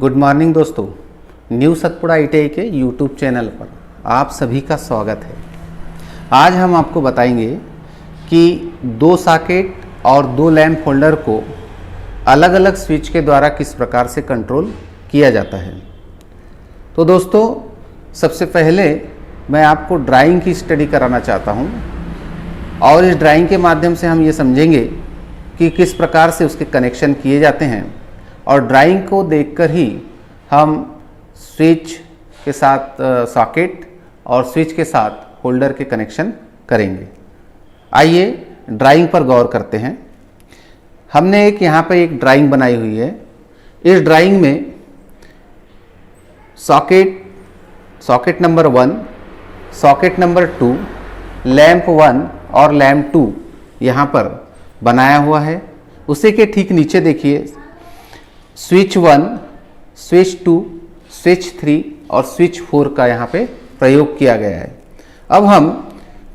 Good morning दोस्तों, new Satpura ITI के YouTube channel पर आप सभी का स्वागत है। आज हम आपको बताएंगे कि दो सॉकेट और दो लैंप होल्डर को अलग अलग स्विच के द्वारा किस प्रकार से कंट्रोल किया जाता है। तो दोस्तों, सबसे पहले मैं आपको ड्राइंग की स्टडी कराना चाहता हूं और इस ड्राइंग के माध्यम से हम ये समझेंगे कि किस प्रकार से उसके कनेक्शन किए जाते हैं और ड्राइंग को देखकर ही हम स्विच के साथ सॉकेट और स्विच के साथ होल्डर के कनेक्शन करेंगे। आइए ड्राइंग पर गौर करते हैं। हमने यहाँ पर एक ड्राइंग बनाई हुई है। इस ड्राइंग में socket number 1, socket number 2, lamp 1 और लैंप 2 यहाँ पर बनाया हुआ है। उसी के ठीक नीचे देखिए स्विच 1, स्विच 2, स्विच 3 और स्विच 4 का यहाँ पे प्रयोग किया गया है। अब हम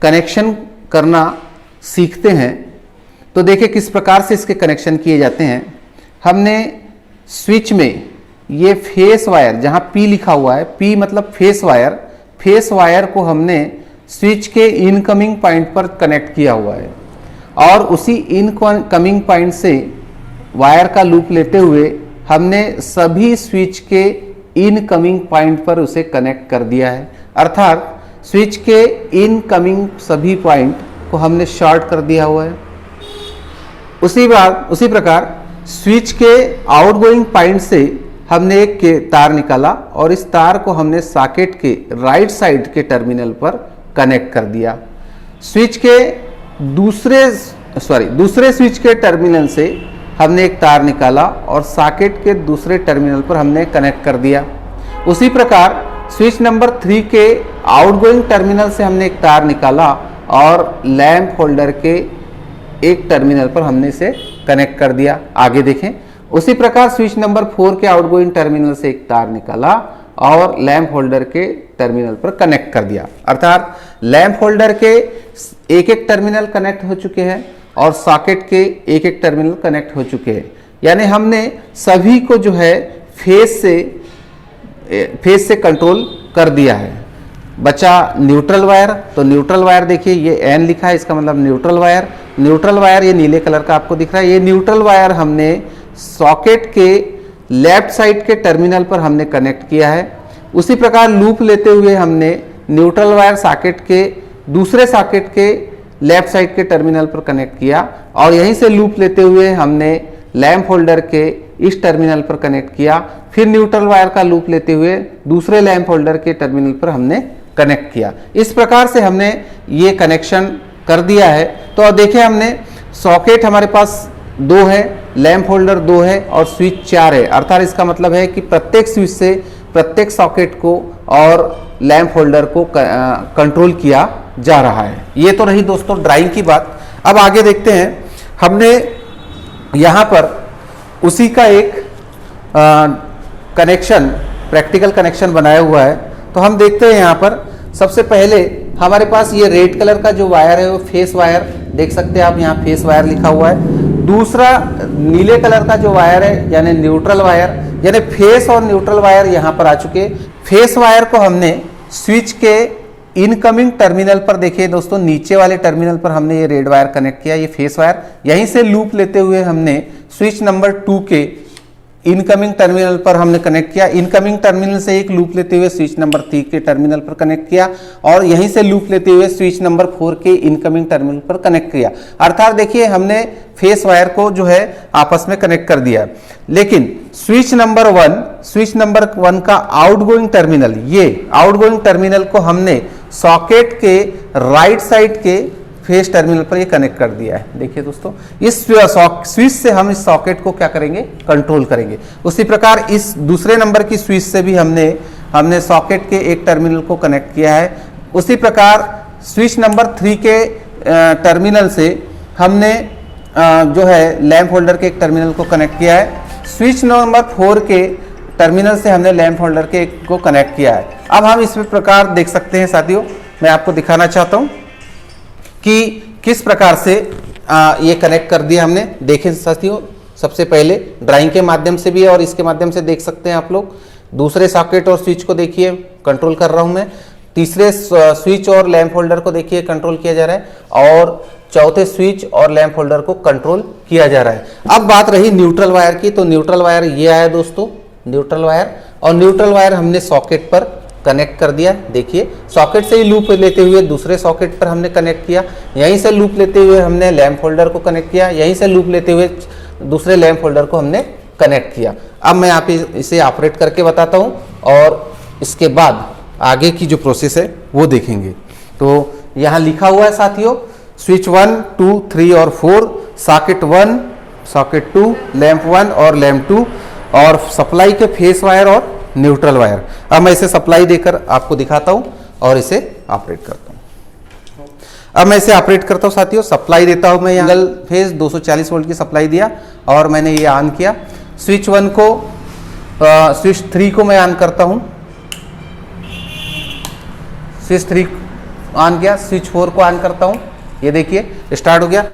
कनेक्शन करना सीखते हैं। तो देखिए किस प्रकार से इसके कनेक्शन किए जाते हैं। हमने स्विच में ये फेस वायर, जहाँ P लिखा हुआ है, P मतलब फेस वायर को हमने स्विच के इनकमिंग पॉइंट पर कनेक्ट किया हुआ है और उसी इनकमिंग पॉइंट से वायर का लूप लेते हुए हमने सभी स्विच के इनकमिंग पॉइंट पर उसे कनेक्ट कर दिया है। अर्थात स्विच के इनकमिंग सभी पॉइंट को हमने शॉर्ट कर दिया हुआ है। उसी प्रकार स्विच के आउटगोइंग पॉइंट से हमने एक तार निकाला और इस तार को हमने सॉकेट के राइट साइड के टर्मिनल पर कनेक्ट कर दिया। स्विच के दूसरे स्विच के टर्मिनल से हमने एक तार निकाला और सॉकेट के दूसरे टर्मिनल पर हमने कनेक्ट कर दिया। उसी प्रकार स्विच नंबर 3 के आउटगोइंग टर्मिनल से हमने एक तार निकाला और लैंप होल्डर के एक टर्मिनल पर हमने इसे कनेक्ट कर दिया। आगे देखें, उसी प्रकार स्विच नंबर 4 के आउटगोइंग टर्मिनल से एक तार निकाला और लैंप होल्डर के टर्मिनल पर कनेक्ट कर दिया। अर्थात लैंप होल्डर के एक एक टर्मिनल कनेक्ट हो चुके हैं और सॉकेट के एक एक टर्मिनल कनेक्ट हो चुके हैं। यानी हमने सभी को जो है फेस से कंट्रोल कर दिया है। बचा न्यूट्रल वायर। तो न्यूट्रल वायर देखिए, ये N लिखा है, इसका मतलब न्यूट्रल वायर ये नीले कलर का आपको दिख रहा है। ये न्यूट्रल वायर हमने सॉकेट के लेफ्ट साइड के टर्मिनल पर हमने कनेक्ट किया है। उसी प्रकार लूप लेते हुए हमने न्यूट्रल वायर सॉकेट के दूसरे सॉकेट के लेफ्ट साइड के टर्मिनल पर कनेक्ट किया और यहीं से लूप लेते हुए हमने लैंप होल्डर के इस टर्मिनल पर कनेक्ट किया। फिर न्यूट्रल वायर का लूप लेते हुए दूसरे लैंप होल्डर के टर्मिनल पर हमने कनेक्ट किया। इस प्रकार से हमने ये कनेक्शन कर दिया है। तो अब देखिए, हमने सॉकेट हमारे पास 2 है, लैंप होल्डर 2 है और स्विच 4 है। अर्थात इसका मतलब है कि प्रत्येक स्विच से प्रत्येक सॉकेट को और लैंप होल्डर को कंट्रोल किया जा रहा है। ये तो रही दोस्तों ड्राइंग की बात। अब आगे देखते हैं। हमने यहाँ पर उसी का एक कनेक्शन, प्रैक्टिकल कनेक्शन बनाया हुआ है। तो हम देखते हैं यहाँ पर सबसे पहले हमारे पास ये रेड कलर का जो वायर है वो फेस वायर, देख सकते हैं आप, यहाँ फेस वायर लिखा हुआ है। दूसरा नीले कलर का जो वायर है यानी न्यूट्रल वायर, यानी फेस और न्यूट्रल वायर यहाँ पर आ चुके। फेस वायर को हमने स्विच के इनकमिंग टर्मिनल पर, देखिए दोस्तों, नीचे वाले टर्मिनल पर हमने ये रेड वायर कनेक्ट किया, ये फेस वायर। यहीं से लूप लेते हुए हमने स्विच नंबर 2 के इनकमिंग टर्मिनल पर हमने कनेक्ट किया। इनकमिंग टर्मिनल से एक लूप लेते हुए स्विच नंबर 3 के टर्मिनल पर कनेक्ट किया और यहीं से लूप लेते हुए स्विच नंबर 4 के इनकमिंग टर्मिनल पर कनेक्ट किया। अर्थात देखिए, हमने फेस वायर को जो है आपस में कनेक्ट कर दिया। लेकिन स्विच नंबर 1 का आउटगोइंग टर्मिनल, ये आउटगोइंग टर्मिनल को हमने सॉकेट के राइट साइड के फेस टर्मिनल पर ये कनेक्ट कर दिया है। देखिए दोस्तों, इस स्विच से हम इस सॉकेट को क्या करेंगे, कंट्रोल करेंगे। उसी प्रकार इस दूसरे नंबर की स्विच से भी हमने सॉकेट के एक टर्मिनल को कनेक्ट किया है। उसी प्रकार स्विच नंबर 3 के टर्मिनल से हमने जो है लैंप होल्डर के एक टर्मिनल को कनेक्ट किया है। स्विच नंबर 4 के टर्मिनल से हमने लैंप होल्डर के एक को कनेक्ट किया है। अब हम इस प्रकार देख सकते हैं साथियों, मैं आपको दिखाना चाहता हूं कि किस प्रकार से ये कनेक्ट कर दिया हमने। देखें साथियों, सबसे पहले ड्राइंग के माध्यम से भी और इसके माध्यम से देख सकते हैं आप लोग। दूसरे सॉकेट और स्विच को देखिए कंट्रोल कर रहा हूं मैं। तीसरे स्विच और लैंप होल्डर को देखिए कंट्रोल किया जा रहा है और चौथे स्विच और लैंप होल्डर को कंट्रोल किया जा रहा है। अब बात रही न्यूट्रल वायर की, तो न्यूट्रल वायर ये आया दोस्तों, न्यूट्रल वायर, और न्यूट्रल वायर हमने सॉकेट पर कनेक्ट कर दिया। देखिए सॉकेट से ही लूप लेते हुए दूसरे सॉकेट पर हमने कनेक्ट किया, यहीं से लूप लेते हुए हमने लैंप होल्डर को कनेक्ट किया, यहीं से लूप लेते हुए दूसरे लैंप होल्डर को हमने कनेक्ट किया। अब मैं आप इसे ऑपरेट करके बताता हूँ और इसके बाद आगे की जो प्रोसेस है वो देखेंगे। तो यहाँ लिखा हुआ है साथियों, स्विच 1, 2, 3 और 4, सॉकेट 1, सॉकेट 2, लैंप 1 और लैंप 2, और सप्लाई के फेस वायर और न्यूट्रल वायर। अब मैं इसे सप्लाई देकर आपको दिखाता हूं और इसे ऑपरेट करता हूं। अब मैं इसे ऑपरेट करता हूं साथियों। सप्लाई देता हूं मैं, सिंगल फेज 240 वोल्ट की सप्लाई दिया और मैंने ये ऑन किया। स्विच 1 को स्विच 3 को मैं ऑन करता हूं, स्विच 3 ऑन किया, स्विच 4 को ऑन करता हूं, ये देखिए स्टार्ट हो गया।